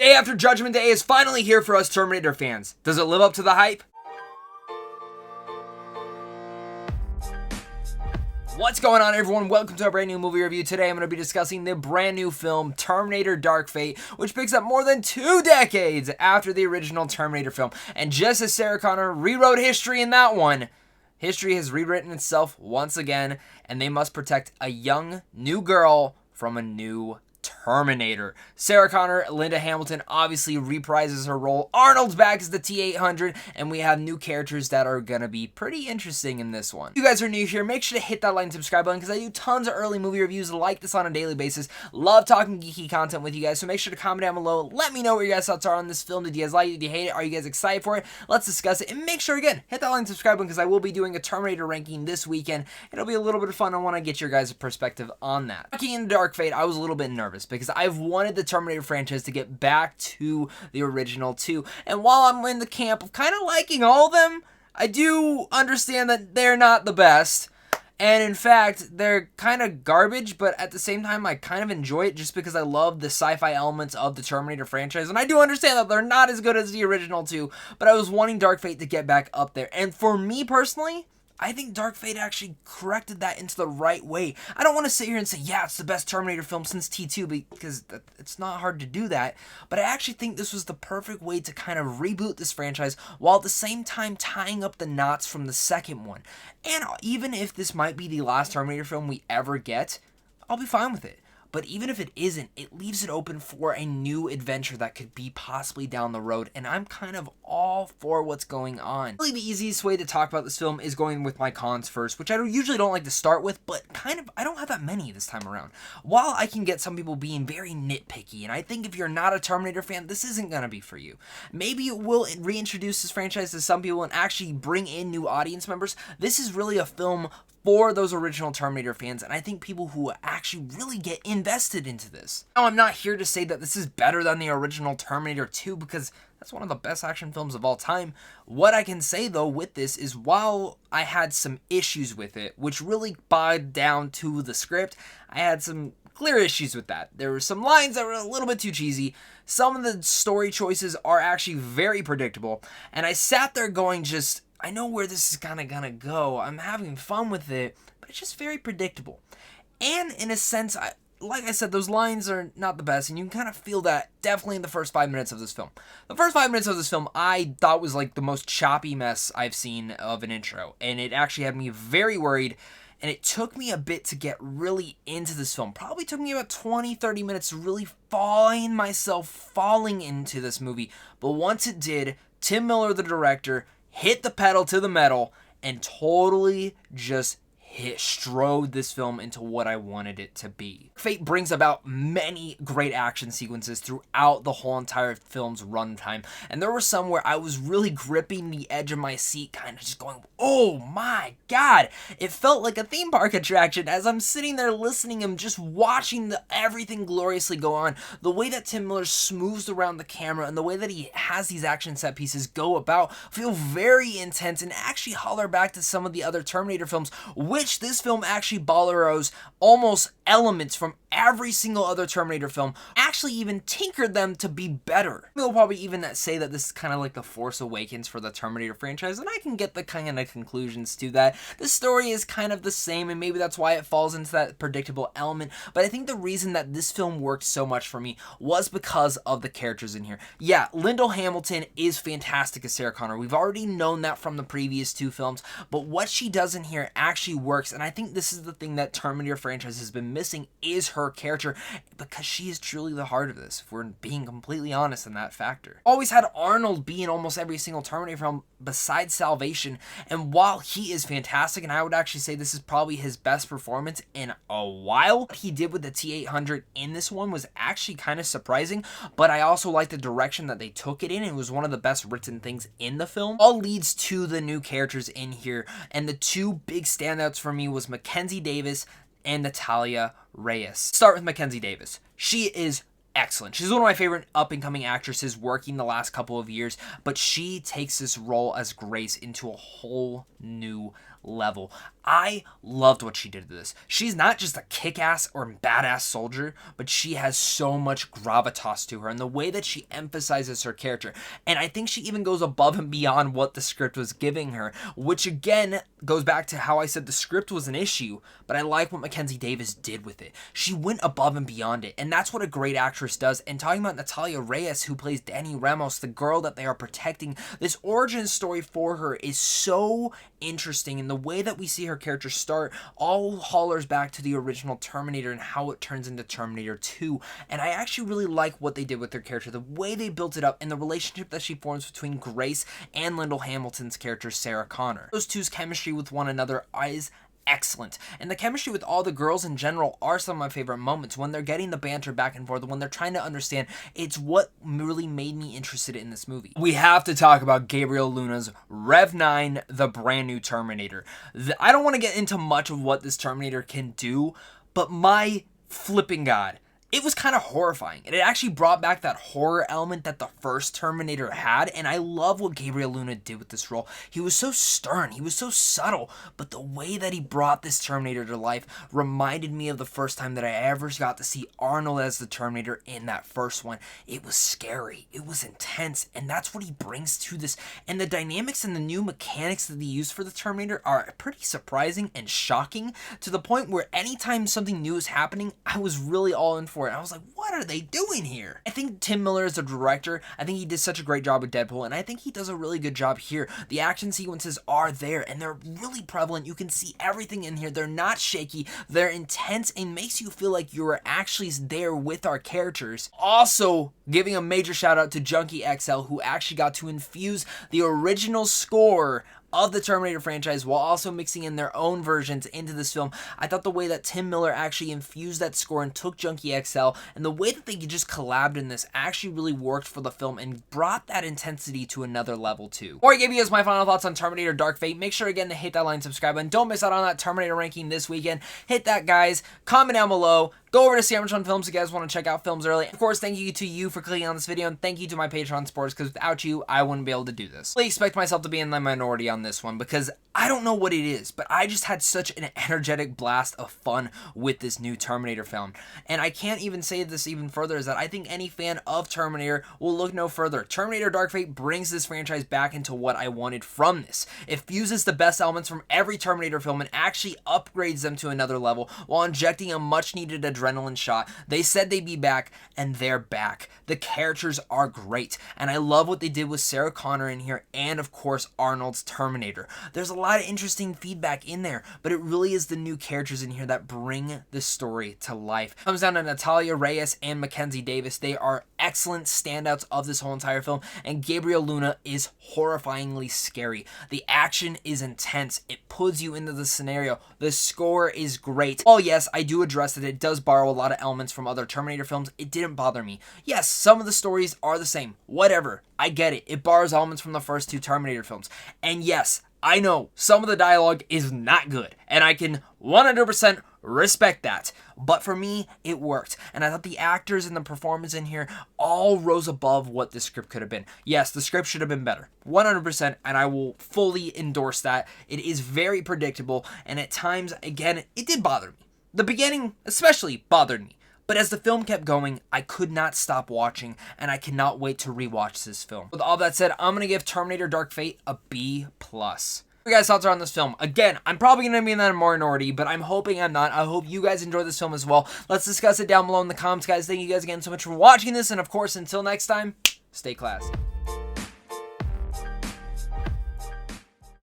Day after Judgment Day is finally here for us Terminator fans. Does it live up to the hype? What's going on, everyone? Welcome to a brand new movie review. Today I'm going to be discussing the brand new film Terminator Dark Fate, which picks up more than 2 decades after the original Terminator film. And just as Sarah Connor rewrote history in that one, history has rewritten itself once again, and they must protect a young, new girl from a new Terminator. Sarah Connor, Linda Hamilton obviously reprises her role. Arnold's back as the T-800, and we have new characters that are gonna be pretty interesting in this one. If you guys are new here, make sure to hit that like and subscribe button because I do tons of early movie reviews like this on a daily basis. Love talking geeky content with you guys, so make sure to comment down below. Let me know what your guys' thoughts are on this film. Did you guys like it? Did you hate it? Are you guys excited for it? Let's discuss it, and make sure, again, hit that like and subscribe button because I will be doing a Terminator ranking this weekend. It'll be a little bit of fun. I want to get your guys' perspective on that. Talking in Dark Fate, I was a little bit nervous because I've wanted the Terminator franchise to get back to the original 2. And while I'm in the camp of kind of liking all of them, I do understand that they're not the best. And in fact, they're kind of garbage, but at the same time, I kind of enjoy it just because I love the sci-fi elements of the Terminator franchise. And I do understand that they're not as good as the original 2, but I was wanting Dark Fate to get back up there. And for me personally, I think Dark Fate actually corrected that into the right way. I don't want to sit here and say, yeah, it's the best Terminator film since T2, because it's not hard to do that. But I actually think this was the perfect way to kind of reboot this franchise while at the same time tying up the knots from the second one. And even if this might be the last Terminator film we ever get, I'll be fine with it. But even if it isn't, it leaves it open for a new adventure that could be possibly down the road, and I'm kind of all for what's going on. Really, the easiest way to talk about this film is going with my cons first, which I usually don't like to start with, but I don't have that many this time around. While I can get some people being very nitpicky, and I think if you're not a Terminator fan, this isn't going to be for you. Maybe it will reintroduce this franchise to some people and actually bring in new audience members. This is really a film for those original Terminator fans, and I think people who actually really get invested into this. Now, I'm not here to say that this is better than the original Terminator 2, because that's one of the best action films of all time. What I can say, though, with this is while I had some issues with it, which really bogged down to the script, I had some clear issues with that. There were some lines that were a little bit too cheesy. Some of the story choices are actually very predictable, and I sat there going I know where this is kind of gonna go. I'm having fun with it, but it's just very predictable. And in a sense, like I said, those lines are not the best, and you can kind of feel that definitely in the first 5 minutes of this film. The first 5 minutes of this film I thought was like the most choppy mess I've seen of an intro, and it actually had me very worried, and it took me a bit to get really into this film. Probably took me about 20-30 minutes to really find myself falling into this movie, but once it did, Tim Miller, the director, hit the pedal to the metal and totally just strode this film into what I wanted it to be. Fate brings about many great action sequences throughout the whole entire film's runtime, and there were some where I was really gripping the edge of my seat, kind of just going, oh my god! It felt like a theme park attraction as I'm sitting there listening and just watching everything gloriously go on. The way that Tim Miller smooths around the camera and the way that he has these action set pieces go about feel very intense and actually holler back to some of the other Terminator films, which this film actually borrows almost elements from every single other Terminator film, actually even tinkered them to be better. We'll probably even say that this is kind of like the Force Awakens for the Terminator franchise, and I can get the kind of conclusions to that. The story is kind of the same, and maybe that's why it falls into that predictable element, but I think the reason that this film worked so much for me was because of the characters in here. Yeah, Linda Hamilton is fantastic as Sarah Connor. We've already known that from the previous 2 films, but what she does in here actually works, and I think this is the thing that Terminator franchise has been missing is her character, because she is truly the heart of this, if we're being completely honest in that factor. Always had Arnold be in almost every single Terminator film besides Salvation, and while he is fantastic, and I would actually say this is probably his best performance in a while, what he did with the T-800 in this one was actually kind of surprising, but I also like the direction that they took it in. It was one of the best written things in the film. All leads to the new characters in here, and the 2 big standouts for me was Mackenzie Davis and Natalia Reyes. Start with Mackenzie Davis. She is excellent. She's one of my favorite up-and-coming actresses working the last couple of years, but she takes this role as Grace into a whole new level. I loved what she did to this. She's not just a kick-ass or badass soldier, but she has so much gravitas to her, and the way that she emphasizes her character. And I think she even goes above and beyond what the script was giving her, which again goes back to how I said the script was an issue, but I like what Mackenzie Davis did with it. She went above and beyond it, and that's what a great actress does. And talking about Natalia Reyes, who plays Danny Ramos, the girl that they are protecting, this origin story for her is so interesting, and the way that we see her character start all hollers back to the original Terminator and how it turns into Terminator 2. And I actually really like what they did with their character, the way they built it up, and the relationship that she forms between Grace and Lyndall Hamilton's character, Sarah Connor. Those two's chemistry with one another is excellent, and the chemistry with all the girls in general are some of my favorite moments when they're getting the banter back and forth, when they're trying to understand. It's what really made me interested in this movie. We have to talk about Gabriel Luna's Rev 9, the brand new Terminator. I don't want to get into much of what this Terminator can do, but my flipping god, it was kind of horrifying. And it actually brought back that horror element that the first Terminator had, and I love what Gabriel Luna did with this role. He was so stern, he was so subtle, but the way that he brought this Terminator to life reminded me of the first time that I ever got to see Arnold as the Terminator in that first one. It was scary, it was intense, and that's what he brings to this. And the dynamics and the new mechanics that they use for the Terminator are pretty surprising and shocking, to the point where anytime something new is happening, I was really all in for it. I was like, what are they doing here? I think Tim Miller is the director. I think he did such a great job with Deadpool, and I think he does a really good job here. The action sequences are there, and they're really prevalent. You can see everything in here. They're not shaky. They're intense, and makes you feel like you're actually there with our characters. Also, giving a major shout out to Junkie XL, who actually got to infuse the original score of the Terminator franchise while also mixing in their own versions into this film. I thought the way that Tim Miller actually infused that score and took Junkie XL, and the way that they just collabed in this actually really worked for the film and brought that intensity to another level too. Before I give you guys my final thoughts on Terminator Dark Fate, make sure again to hit that like and subscribe button. Don't miss out on that Terminator ranking this weekend. Hit that, guys. Comment down below. Go over to See How Much Fun Films if you guys want to check out films early. Of course, thank you to you for clicking on this video, and thank you to my Patreon supporters, because without you, I wouldn't be able to do this. I expect myself to be in the minority on this one, because I don't know what it is, but I just had such an energetic blast of fun with this new Terminator film. And I can't even say this even further, is that I think any fan of Terminator will look no further. Terminator Dark Fate brings this franchise back into what I wanted from this. It fuses the best elements from every Terminator film and actually upgrades them to another level while injecting a much needed adrenaline shot. They said they'd be back, and they're back. The characters are great, and I love what they did with Sarah Connor in here, and of course Arnold's Terminator. There's a lot of interesting feedback in there, but it really is the new characters in here that bring the story to life. It comes down to Natalia Reyes and Mackenzie Davis. They are excellent standouts of this whole entire film, and Gabriel Luna is horrifyingly scary. The action is intense. It puts you into the scenario. The score is great. Oh yes, I do address that it does borrow a lot of elements from other Terminator films. It didn't bother me. Yes, some of the stories are the same. Whatever. I get it. It borrows elements from the first two Terminator films. And yes, I know some of the dialogue is not good, and I can 100% respect that. But for me, it worked. And I thought the actors and the performance in here all rose above what the script could have been. Yes, the script should have been better. 100%, and I will fully endorse that. It is very predictable, and at times, again, it did bother me. The beginning especially bothered me. But as the film kept going, I could not stop watching, and I cannot wait to rewatch this film. With all that said, I'm going to give Terminator Dark Fate a B+. What you guys' thoughts are on this film? Again, I'm probably going to be in that minority, but I'm hoping I'm not. I hope you guys enjoy this film as well. Let's discuss it down below in the comments, guys. Thank you guys again so much for watching this, and of course, until next time, stay classy.